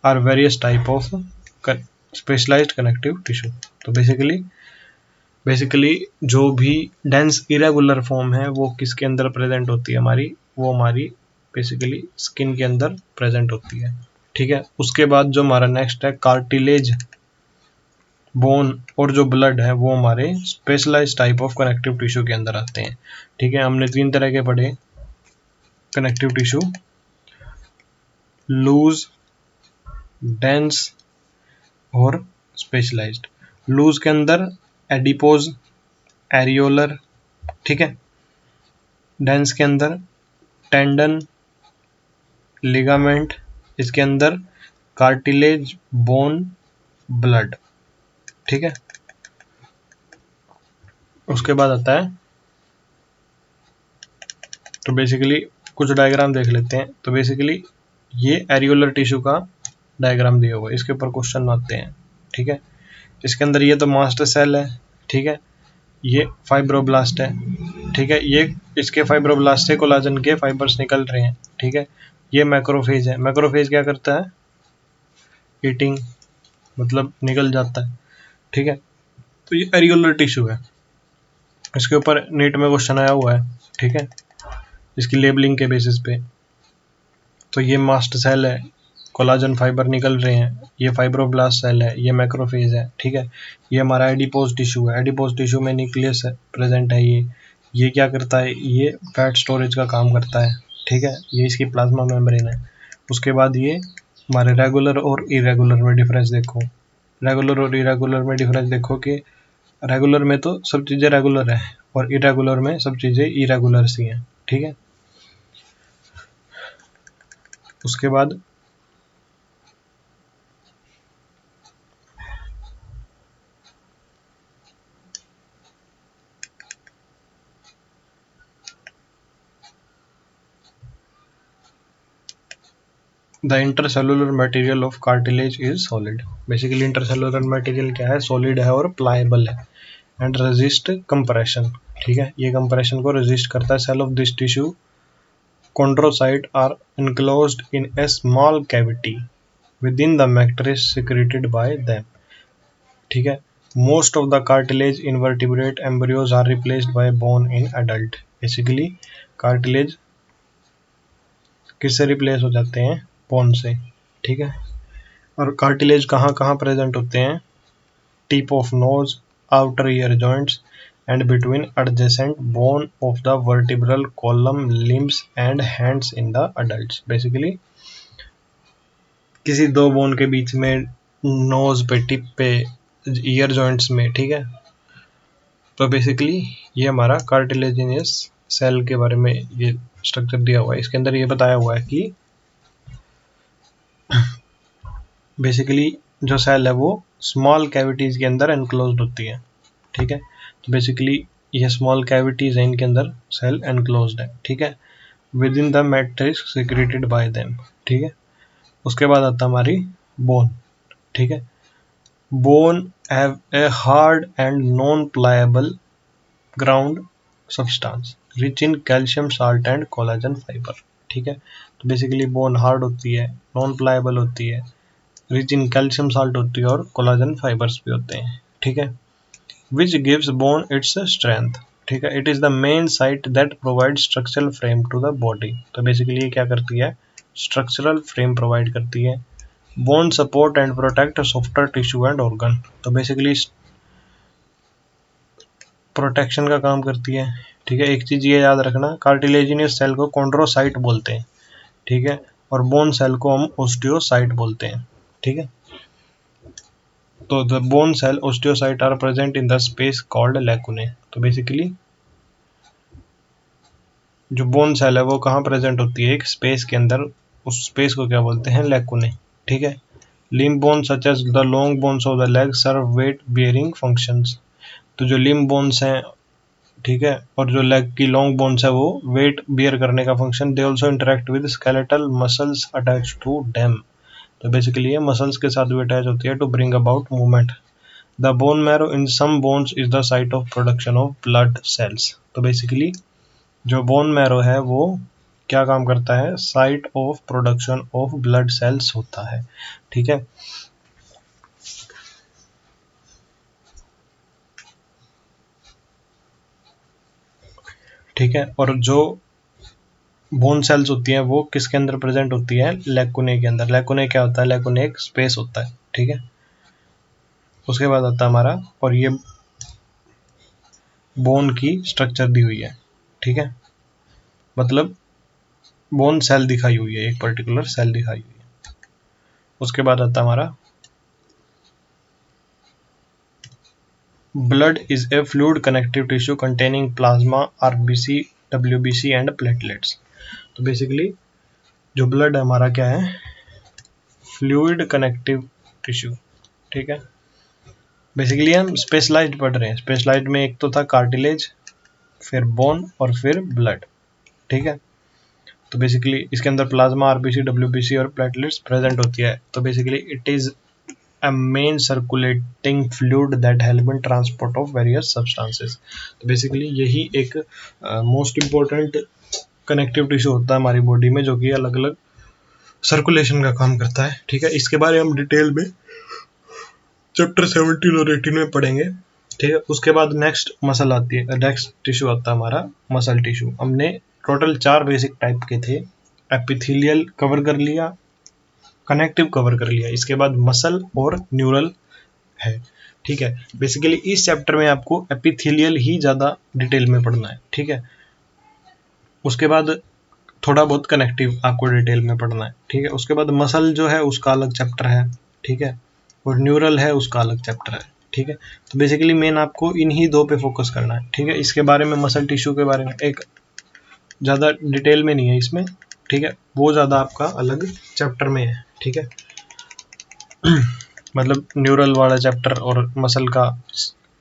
are various type of specialised connective tissue. तो बेसिकली जो भी डेंस इरेगुलर फॉर्म है वो किसके अंदर प्रेजेंट होती है हमारी, वो हमारी बेसिकली स्किन के अंदर प्रेजेंट होती है, ठीक है। उसके बाद जो हमारा नेक्स्ट है कार्टिलेज, बोन और जो ब्लड है वो हमारे specialised type of connective tissue के अंदर आते हैं। ठीक है, हमने 3 तरह के पढ़े कनेक्टिव टिश्यू, लूज, डेंस और स्पेशलाइज्ड। लूज के अंदर एडिपोज, एरियोलर, ठीक है। डेंस के अंदर टेंडन, लिगामेंट, इसके अंदर कार्टिलेज, बोन, ब्लड, ठीक है। उसके बाद आता है, तो बेसिकली कुछ डायग्राम देख लेते हैं। तो बेसिकली ये एरियोलर टिश्यू का डायग्राम दिया हुआ है, इसके ऊपर क्वेश्चन आते हैं। ठीक है, इसके अंदर ये तो मास्टर सेल है, ठीक है। ये फाइब्रोब्लास्ट है, ठीक है। ये इसके फाइब्रोब्लास्ट से कोलाजन के फाइबर्स निकल रहे हैं, ठीक है। ये मैक्रोफेज है। मैक्रोफेज क्या करता है? ईटिंग, मतलब निकल जाता है, ठीक है। तो ये एरियोलर टिश्यू है, इसके ऊपर नीट में क्वेश्चन आया हुआ है, ठीक है, इसकी लेबलिंग के बेसिस पे। तो ये मास्ट सेल है, कोलाजन फाइबर निकल रहे हैं, ये फाइब्रोब्लास्ट सेल है, ये मैक्रोफेज है, ठीक है। ये हमारा एडिपोज टिश्यू है, एडिपोज टिश्यू में न्यूक्लियस है, प्रेजेंट है। ये क्या करता है? ये फैट स्टोरेज का काम करता है, ठीक है। ये इसकी प्लाज्मा मेम्ब्रेन है। उसके बाद ये हमारे रेगुलर और इरेगुलर में डिफरेंस देखो। रेगुलर और इरेगुलर में डिफरेंस देखो कि रेगुलर में तो सब चीज़ें रेगुलर है और इरेगुलर में सब चीज़ें इरेगुलर सी हैं, ठीक है। उसके बाद the intercellular material of cartilage is solid. Basically intercellular material क्या है? सॉलिड है और प्लाएबल है एंड रेजिस्ट कंप्रेशन, ठीक है। ये कंप्रेशन को रेजिस्ट करता है। Cell of this tissue chondrocyte are enclosed in a small cavity within the matrix secreted by them, ठीक है। Most of the cartilage invertebrate embryos are replaced by bone in adult। Basically cartilage किससे replace हो जाते हैं? Bone से, ठीक है। और कार्टिलेज कहाँ कहाँ प्रेजेंट होते हैं? Tip of nose, outer ear joints and between adjacent bone of the vertebral column, limbs and hands in the adults. Basically किसी दो बोन के बीच में, नोज पे, टिप पे, ईयर जॉइंट्स में, ठीक है। तो बेसिकली ये हमारा कार्टिलेजिनियस सेल के बारे में ये स्ट्रक्चर दिया हुआ है। इसके अंदर ये बताया हुआ है कि बेसिकली जो सेल है वो स्मॉल कैविटीज के अंदर एनक्लोज्ड होती है, ठीक है। तो बेसिकली ये स्मॉल कैविटीज है, इनके अंदर सेल एनक्लोज्ड है, ठीक है, with in the matrix secreted by them, ठीक है। उसके बाद आता हमारी बोन, ठीक है। Bone have a hard and non pliable ground substance rich in calcium salt and collagen fibre, ठीक है। तो बेसिकली बोन हार्ड होती है, नॉन प्लायबल होती है, रिच इन कैल्शियम साल्ट होती है और कोलाजन फाइबर्स भी होते हैं, ठीक है। Which gives bone its strength, ठीक है। It is the main site that provide structural frame to the body. तो बेसिकली ये क्या करती है? स्ट्रक्चरल फ्रेम प्रोवाइड करती है। Bone support and protect softer tissue and organ. तो बेसिकली प्रोटेक्शन का काम करती है, ठीक है। एक चीज ये याद रखना, कार्टिलेजिनियस सेल को कॉन्ड्रोसाइट बोलते हैं, ठीक है, और बोन सेल को हम ओस्टियोसाइट बोलते हैं, ठीक है। तो the bone cell osteocyte are present in the space called lacunae. तो बेसिकली जो बोन सेल है वो कहाँ प्रेजेंट होती है? एक स्पेस के अंदर, उस स्पेस को क्या बोलते हैं? लैकुने, ठीक है। Limb bone such as the long bones of the leg serve weight bearing functions. तो जो लिम्ब बोन्स हैं, ठीक है, और जो लेग की लॉन्ग बोन्स है वो वेट बियर करने का function. They also interact with skeletal muscles attach to them. तो बेसिकली ये मसल्स के साथ भी अटैच होती है to bring about movement. The bone marrow in some bones is the site of production of blood cells. तो basically जो bone marrow है वो क्या काम करता है? Site of production of blood cells होता है, ठीक है। ठीक है, और जो बोन सेल्स होती हैं वो किसके अंदर प्रेजेंट होती है, लैकुने के अंदर। लैकुने क्या होता है, लैकुने एक स्पेस होता है, ठीक है। उसके बाद आता है हमारा, और ये बोन की स्ट्रक्चर दी हुई है, ठीक है, मतलब बोन सेल दिखाई हुई है, एक पर्टिकुलर सेल दिखाई हुई है। उसके बाद आता है हमारा blood is a fluid connective tissue containing plasma, RBC, WBC and platelets. तो बेसिकली जो ब्लड हमारा क्या है, फ्लूइड कनेक्टिव टिश्यू, ठीक है। बेसिकली हम स्पेशलाइज्ड पढ़ रहे हैं। स्पेशलाइज्ड में एक तो था कार्टिलेज, फिर बोन और फिर ब्लड, ठीक है। तो बेसिकली इसके अंदर प्लाज्मा, आरबीसी, डब्ल्यूबीसी और प्लेटलेट्स प्रेजेंट होती है। तो basically it is a main circulating fluid that help in transport of various substances। तो बेसिकली यही एक मोस्ट इम्पोर्टेंट कनेक्टिव टिश्यू होता है हमारी बॉडी में, जो कि अलग अलग सर्कुलेशन का काम करता है, ठीक है। इसके बारे में हम डिटेल में चैप्टर 17 और 18 में पढ़ेंगे, ठीक है। उसके बाद नेक्स्ट मसल आती है, नेक्स्ट टिश्यू आता है हमारा मसल टिश्यू। हमने टोटल 4 बेसिक टाइप के थे। एपिथेलियल कवर कर लिया, कनेक्टिव कवर कर लिया, इसके बाद मसल और न्यूरल है, ठीक है। बेसिकली इस चैप्टर में आपको एपिथेलियल ही ज़्यादा डिटेल में पढ़ना है, ठीक है। उसके बाद थोड़ा बहुत कनेक्टिव आपको डिटेल में पढ़ना है, ठीक है। उसके बाद मसल जो है उसका अलग चैप्टर है, ठीक है, और न्यूरल है उसका अलग चैप्टर है, ठीक है। तो बेसिकली मेन आपको इन्हीं दो पे फोकस करना है, ठीक है। इसके बारे में मसल टिश्यू के बारे में एक ज़्यादा डिटेल में नहीं है इसमें, ठीक है, वो ज़्यादा आपका अलग चैप्टर में है, ठीक है। मतलब न्यूरल वाला चैप्टर और मसल का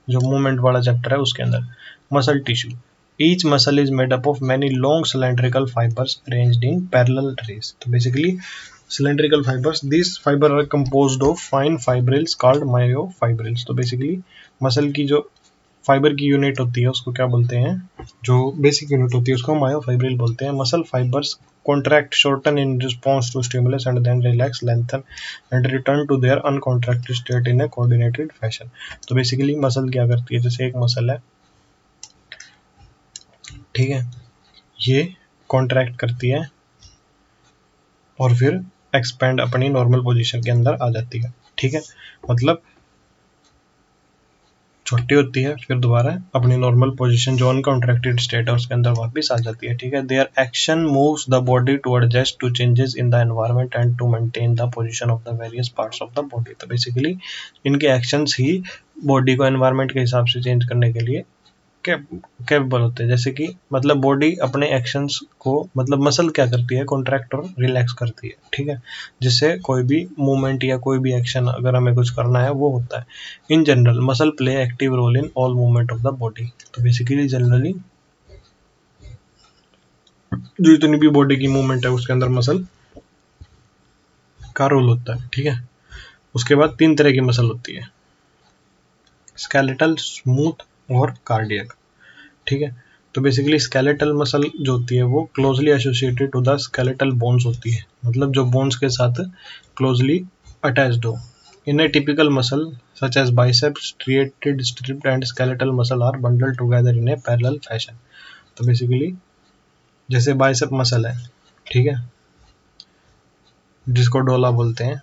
जो मूवमेंट वाला चैप्टर है उसके अंदर muscle tissue. Each muscle is made up of many long cylindrical fibres arranged in parallel rays. तो basically cylindrical fibres, this fibre are composed of fine fibrils called myofibrils. तो basically muscle की जो fibre की unit होती है उसको क्या बोलते हैं, जो बेसिक यूनिट होती है उसको मायोफाइब्रिल बोलते हैं। Muscle fibres contract, shorten in response to stimulus and then relax, lengthen and return to their uncontracted state in a coordinated fashion। तो बेसिकली मसल क्या करती है, जैसे एक मसल है, ठीक है, ये कॉन्ट्रैक्ट करती है और फिर एक्सपेंड अपनी नॉर्मल पोजीशन के अंदर आ जाती है, ठीक है। मतलब छोटी होती है फिर दोबारा अपनी नॉर्मल पोजीशन जो अनकॉन्ट्रैक्टेड स्टेट है उसके अंदर वापस आ जाती है, ठीक है। Their action moves the body to adjust to changes in the environment and to maintain the position of the various parts of the body. तो बेसिकली इनके एक्शंस ही बॉडी को एनवायरनमेंट के हिसाब से चेंज करने के लिए कैपेबल होते हैं। जैसे कि मतलब बॉडी अपने एक्शंस को, मतलब मसल क्या करती है, कॉन्ट्रैक्ट और रिलैक्स करती है, ठीक है, जिससे कोई भी मूवमेंट या कोई भी एक्शन अगर हमें कुछ करना है वो होता है। In general muscle play active role in all movement of the body. तो बेसिकली जनरली जो इतनी भी बॉडी की मूवमेंट है उसके अंदर मसल का रोल होता है, ठीक है। उसके बाद 3 तरह की मसल होती है, स्केलेटल, स्मूथ और कार्डियक, ठीक है। तो बेसिकली स्केलेटल मसल जो होती है वो closely associated to the skeletal bones होती है, मतलब जो बोन्स के साथ क्लोजली अटैच्ड हो। In a typical muscle such as biceps, striated, stripped and skeletal muscle are bundled together in a parallel fashion. तो बेसिकली जैसे बाइसेप मसल है, ठीक है, जिसको डोला बोलते हैं,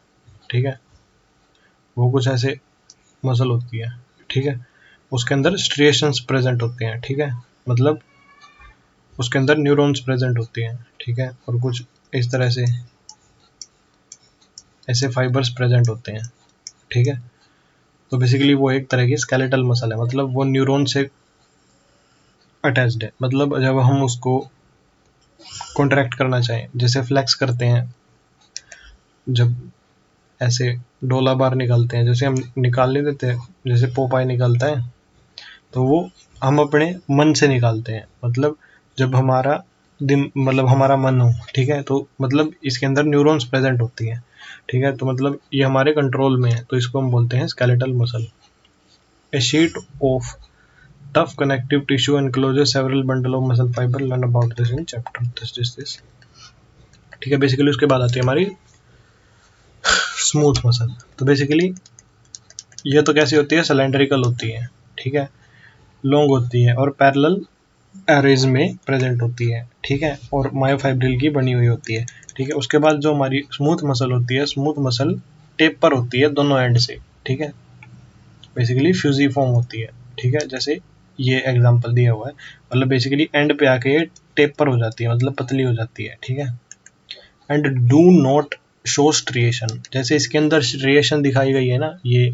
ठीक है, वो कुछ ऐसे मसल होती है, ठीक है। उसके अंदर स्ट्रिएशंस प्रेजेंट होते हैं, ठीक है, मतलब उसके अंदर न्यूरॉन्स प्रेजेंट होती हैं, ठीक है, और कुछ इस तरह से ऐसे फाइबर्स प्रेजेंट होते हैं, ठीक है। तो बेसिकली वो एक तरह की स्केलेटल मसल है, मतलब वो न्यूरॉन से अटैच्ड है। मतलब जब हम उसको कॉन्ट्रैक्ट करना चाहें, जैसे फ्लेक्स करते हैं, जब ऐसे डोला बार निकालते हैं, जैसे हम निकाल नहीं देते, जैसे पोपाई निकालता है, तो वो हम अपने मन से निकालते हैं। मतलब जब हमारा दिन, मतलब हमारा मन हो, ठीक है, तो मतलब इसके अंदर न्यूरॉन्स प्रेजेंट होती हैं, ठीक है, तो मतलब ये हमारे कंट्रोल में है, तो इसको हम बोलते हैं skeletal muscle. A sheet of tough connective tissue encloses several bundle of muscle fibre, learn about this in chapter this, ठीक है। बेसिकली उसके बाद आती है हमारी स्मूथ मसल। तो बेसिकली ये तो कैसी होती है, सिलेंड्रिकल होती है, ठीक है, लॉन्ग होती है और पैरेलल एरेज में प्रेजेंट होती है, ठीक है, और मायोफाइब्रिल की बनी हुई होती है, ठीक है। उसके बाद जो हमारी स्मूथ मसल होती है, स्मूथ मसल टेपर होती है दोनों एंड से, ठीक है, बेसिकली फ्यूजिफॉर्म होती है, ठीक है, जैसे ये एग्जांपल दिया हुआ है, मतलब बेसिकली एंड पे आके ये टेपर हो जाती है, मतलब पतली हो जाती है, ठीक है। And do not show striation, जैसे इसके अंदर स्ट्रिएशन दिखाई गई है ना, ये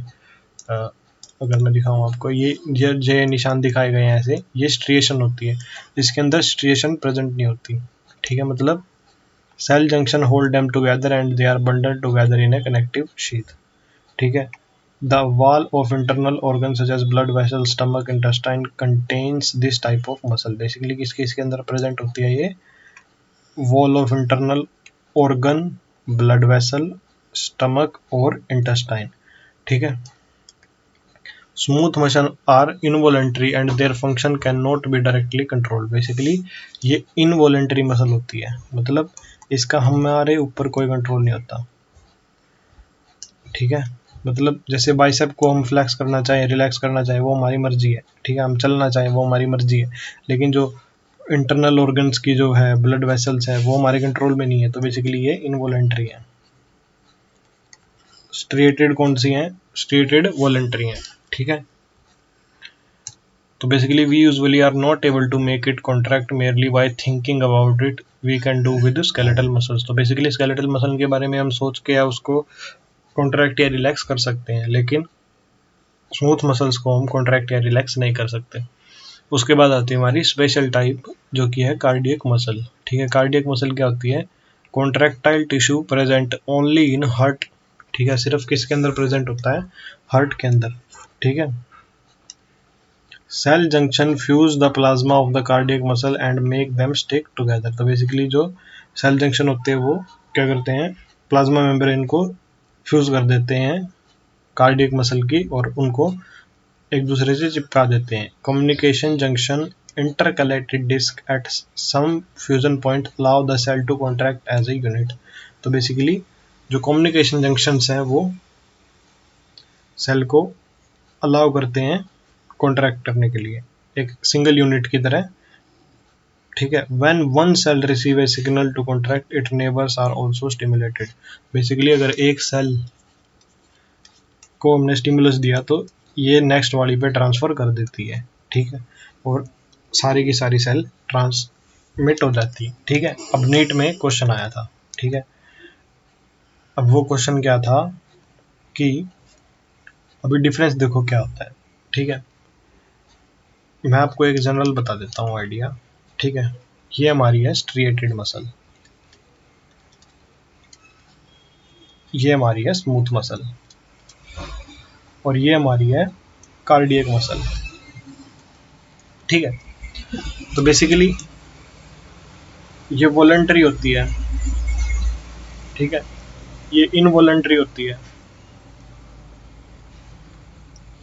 अगर मैं दिखाऊं आपको, ये निशान दिखाए गए हैं ऐसे, ये स्ट्रिएशन होती है, इसके अंदर स्ट्रिएशन प्रेजेंट नहीं होती, ठीक है, मतलब cell junction hold them together and they are bundled together in a connective sheath, ठीक है। The wall of internal organ such as blood vessel, stomach, intestine contains this type of muscle, basically किसके इसके अंदर प्रेजेंट होती है, ये wall of internal organ, blood vessel, stomach और इंटेस्टाइन, ठीक है। Smooth muscle are involuntary and their function can not be directly controlled, basically ये इनवॉलेंट्री मसल होती है, मतलब इसका हमारे ऊपर कोई कंट्रोल नहीं होता, ठीक है। मतलब जैसे बाइसेप को हम फ्लैक्स करना चाहें, रिलैक्स करना चाहें, वो हमारी मर्जी है, ठीक है, हम चलना चाहें वो हमारी मर्जी है, लेकिन जो इंटरनल ऑर्गन्स की जो है ब्लड वेसल्स है वो हमारे कंट्रोल में नहीं है, तो बेसिकली ये इनवॉलेंट्री है। स्ट्रिएटेड कौन सी हैं, स्ट्रिएटेड वॉलेंट्री हैं, ठीक है। तो basically we usually are not able to make it contract merely by thinking about it, we can do with skeletal muscles, तो बेसिकली स्केलेटल मसल के बारे में हम सोच के या उसको कॉन्ट्रैक्ट या रिलैक्स कर सकते हैं, लेकिन स्मूथ मसल्स को हम कॉन्ट्रैक्ट या रिलैक्स नहीं कर सकते। उसके बाद आती है हमारी स्पेशल टाइप, जो कि है कार्डियक मसल, ठीक है। कार्डियक मसल क्या होती है, contractile tissue present only in heart, ठीक है, सिर्फ किसके अंदर प्रेजेंट होता है, हार्ट के अंदर, ठीक है। Cell junction fuse the plasma of the cardiac muscle and make them stick together, तो बेसिकली जो सेल जंक्शन होते हैं वो क्या करते हैं, प्लाज्मा मेम्ब्रेन को फ्यूज कर देते हैं कार्डियक मसल की और उनको एक दूसरे से चिपका देते हैं। Communication junction intercalated disc at some fusion point allow the cell to contract as a unit, तो बेसिकली जो कम्युनिकेशन जंक्शंस हैं वो सेल को अलाउ करते हैं कॉन्ट्रैक्ट करने के लिए एक सिंगल यूनिट की तरह, ठीक है। When one cell receive a signal to contract it neighbours are also stimulated, basically अगर एक सेल को हमने स्टिमुलस दिया तो ये नेक्स्ट वाली पे ट्रांसफर कर देती है, ठीक है, और सारी की सारी सेल ट्रांसमिट हो जाती है, ठीक है। अब नीट में क्वेश्चन आया था, ठीक है, अब वो क्वेश्चन क्या था कि अभी डिफरेंस देखो क्या होता है, ठीक है, मैं आपको एक जनरल बता देता हूँ आइडिया, ठीक है। ये हमारी है स्ट्रिएटेड मसल, ये हमारी है स्मूथ मसल, और ये हमारी है कार्डियक मसल, ठीक है। तो बेसिकली ये वॉलंटरी होती है, ठीक है, ये इनवॉलंटरी होती है,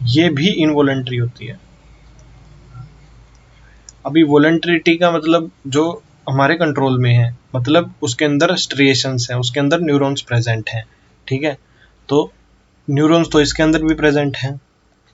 ये भी इनवॉलंटरी होती है। अभी वॉलंटरिटी का मतलब जो हमारे कंट्रोल में है, मतलब उसके अंदर स्ट्रिएशंस हैं, उसके अंदर न्यूरॉन्स प्रेजेंट हैं, ठीक है, तो न्यूरॉन्स तो इसके अंदर भी प्रेजेंट हैं,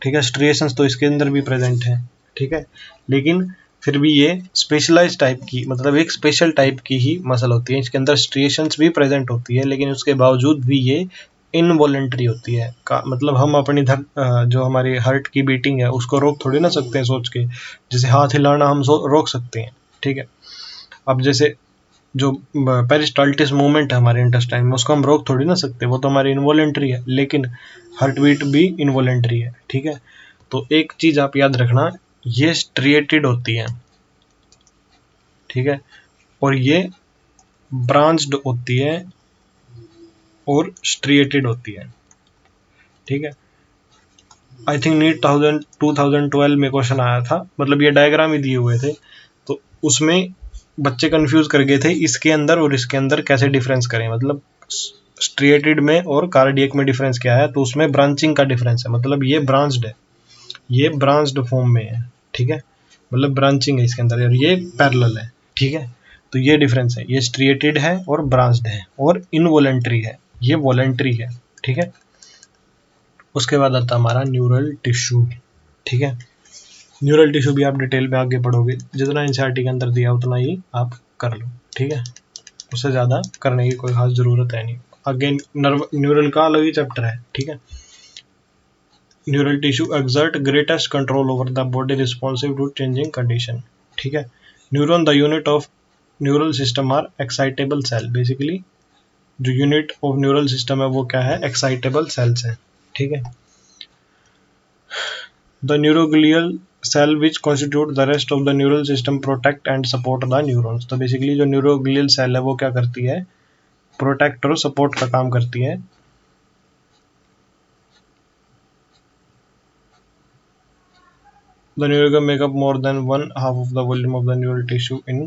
ठीक है, स्ट्रिएशंस तो इसके अंदर भी प्रेजेंट हैं, ठीक है, लेकिन फिर भी ये स्पेशलाइज टाइप की, मतलब एक स्पेशल टाइप की ही मसल होती है, इसके अंदर स्ट्रिएशंस भी प्रेजेंट होती है, लेकिन उसके बावजूद भी ये इनवॉलेंट्री होती है मतलब हम अपनी जो हमारी हार्ट की बीटिंग है उसको रोक थोड़ी ना सकते हैं सोच के, जैसे हाथ हिलाना हम रोक सकते हैं, ठीक है। अब जैसे जो पेरिस्टाल्टिस मूवमेंट है हमारे इंटेस्टाइन में उसको हम रोक थोड़ी ना सकते, वो तो हमारी इनवॉलेंट्री है, लेकिन हार्ट बीट भी इनवॉलेंट्री है, ठीक है। तो एक चीज आप याद रखना, ये स्ट्रिएटेड होती है, ठीक है, और ये ब्रांच्ड होती है और स्ट्रिएटेड होती है, ठीक है। आई थिंक नीट 2012 में क्वेश्चन आया था, मतलब ये डायग्राम ही दिए हुए थे, तो उसमें बच्चे कंफ्यूज कर गए थे इसके अंदर और इसके अंदर कैसे डिफरेंस करें, मतलब स्ट्रिएटेड में और कार्डियक में डिफरेंस क्या है, तो उसमें ब्रांचिंग का डिफरेंस है, मतलब ये ब्रांच्ड है, ये ब्रांच्ड फॉर्म में है, ठीक है, मतलब ब्रांचिंग है इसके अंदर और ये पैरेलल है, ठीक है। तो ये डिफरेंस है, ये स्ट्रिएटेड है और ब्रांच्ड है, और इनवॉलेंट्री है, ये वॉलेंट्री है, ठीक है। उसके बाद आता हमारा न्यूरल टिश्यू, ठीक है। न्यूरल टिश्यू भी आप डिटेल में आगे पढ़ोगे, जितना एनसीईआरटी के अंदर दिया उतना ही आप कर लो, ठीक है, उससे ज़्यादा करने की कोई खास ज़रूरत है नहीं। आगे न्यूरल का अलग ही चैप्टर है, ठीक है। Neural tissue exert greatest control over the body responsive to changing condition, ठीक है। Neuron the unit of neural system are excitable cell, basically जो यूनिट ऑफ न्यूरल सिस्टम है वो क्या है, एक्साइटेबल सेल्स है, ठीक है। The neuroglial cell which constitute the rest of the neural system protect and support the neurons, तो basically जो न्यूरोग्लियल सेल है वो क्या करती है, प्रोटेक्ट और सपोर्ट का काम करती है। The neuron make up more than one half of the volume of the neural tissue in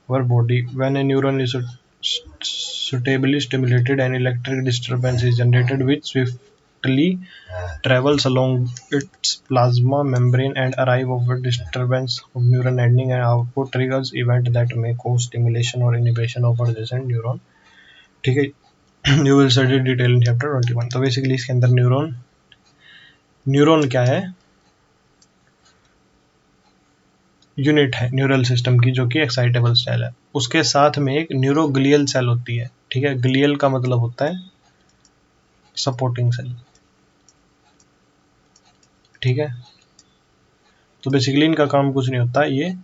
our body. When a neuron is suitably stimulated, an electric disturbance is generated which swiftly travels along its plasma membrane and arrive of a disturbance of neuron ending and output triggers event that may cause stimulation or inhibition of adjacent neuron, ठीक है। You will study detail in chapter 21। तो basically इसके अंदर neuron क्या है, unit है neural system की जो कि एक्साइटेबल सेल है, उसके साथ में एक न्यूरोग्लियल सेल होती है, ठीक है। ग्लियल का मतलब होता है सपोर्टिंग सेल, ठीक है। तो बेसिकली इनका काम कुछ नहीं होता, ये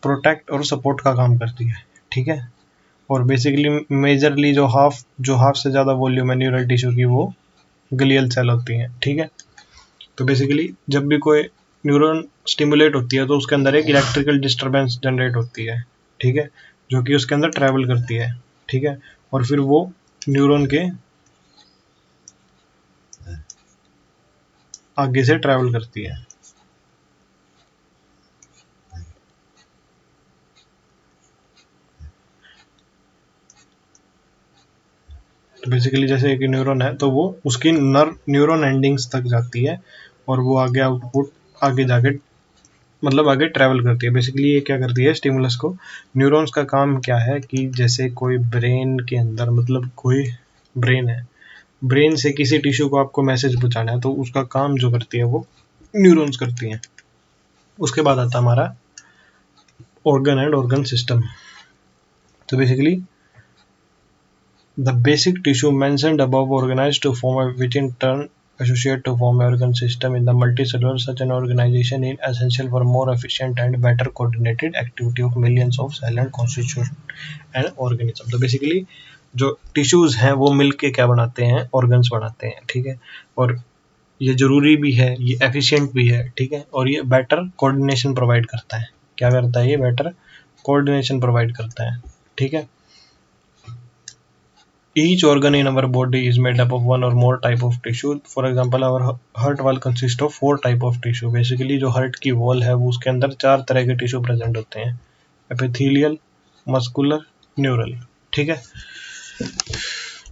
प्रोटेक्ट और सपोर्ट का काम करती है, ठीक है। और बेसिकली मेजरली जो हाफ से ज़्यादा वॉल्यूम है न्यूरल टिश्यू की वो ग्लियल सेल होती हैं, ठीक है। तो बेसिकली जब भी कोई न्यूरॉन स्टिमुलेट होती है तो उसके अंदर एक इलेक्ट्रिकल डिस्टर्बेंस जनरेट होती है, ठीक है, जो कि उसके अंदर ट्रैवल करती है, ठीक है। और फिर वो न्यूरॉन के आगे से ट्रैवल करती है। तो बेसिकली जैसे एक न्यूरॉन है तो वो उसकी न्यूरॉन एंडिंग्स तक जाती है और वो आगे आउटपुट आगे जाके मतलब आगे ट्रैवल करती है। बेसिकली ये क्या करती है स्टिमुलस को, न्यूरॉन्स का काम क्या है कि जैसे कोई ब्रेन के अंदर मतलब कोई ब्रेन है, ब्रेन से किसी टिश्यू को आपको मैसेज पहुंचाना है तो उसका काम जो करती है वो न्यूरॉन्स करती हैं। उसके बाद आता हमारा organ and organ system। तो basically the basic tissue mentioned above organized to form a which in turn associate to form an organ system in the multicellular such an organization is essential for more efficient and better coordinated activity of millions of cell and constituent and organism। तो basically जो tissues हैं वो मिलके क्या बनाते हैं, organs बनाते हैं, ठीक है। और ये जरूरी भी है, ये एफिशिएंट भी है, ठीक है। और ये बेटर कोऑर्डिनेशन प्रोवाइड करता है, क्या करता है ये बेटर कोऑर्डिनेशन प्रोवाइड करता है, ठीक है। Each organ in our body is made up of one or more type of tissue. For example, our heart wall consists of 4 type of tissue। Basically जो हार्ट की वॉल है वो उसके अंदर 4 तरह के टिश्यू प्रेजेंट होते हैं, एपिथेलियल, मस्कुलर, न्यूरल, ठीक है।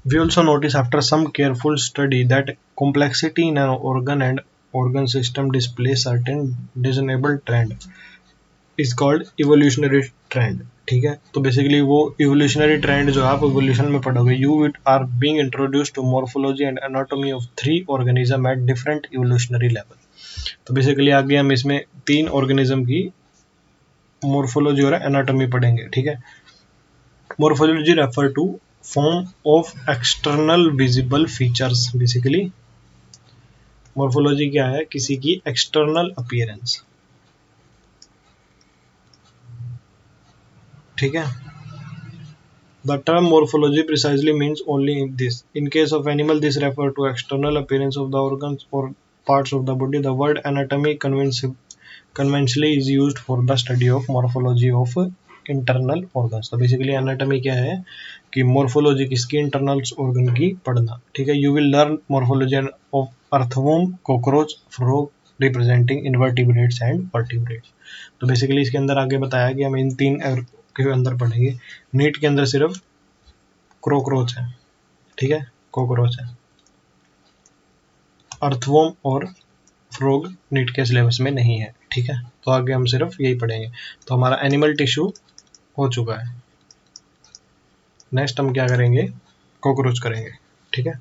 We also notice after some careful study that complexity in an organ and organ system displays certain discernible trend is called evolutionary trend, ठीक है। तो बेसिकली वो इवोल्यूशनरी ट्रेंड जो आप इवोल्यूशन में पढ़ोगे, you are being introduced to morphology and anatomy of 3 organism at different evolutionary level. तो basically आगे हम इसमें 3 ऑर्गेनिज्म की मॉर्फोलॉजी और एनाटॉमी पढ़ेंगे, ठीक है। Morphology refer to form of external visible features. Basically morphology क्या है, किसी की एक्सटर्नल अपीयरेंस, ठीक है। The term morphology precisely means only this. In case of animal, this refers to external appearance of the organs or parts of the body. The word anatomy conventionally is used for the study of morphology of internal organs। तो basically anatomy क्या है कि morphology किसकी internal organ की पढ़ना, ठीक है। You will learn morphology of earthworm, cockroach, frog representing invertebrates and vertebrates। तो बेसिकली इसके अंदर आगे बताया कि हम इन 3 के अंदर पढ़ेंगे। नीट के अंदर सिर्फ क्रोक्रोच है, ठीक है, कॉकरोच है। अर्थवॉर्म और फ्रॉग नीट के सिलेबस में नहीं है, ठीक है। तो आगे हम सिर्फ यही पढ़ेंगे। तो हमारा एनिमल टिश्यू हो चुका है, नेक्स्ट हम क्या करेंगे, कॉकरोच करेंगे, ठीक है।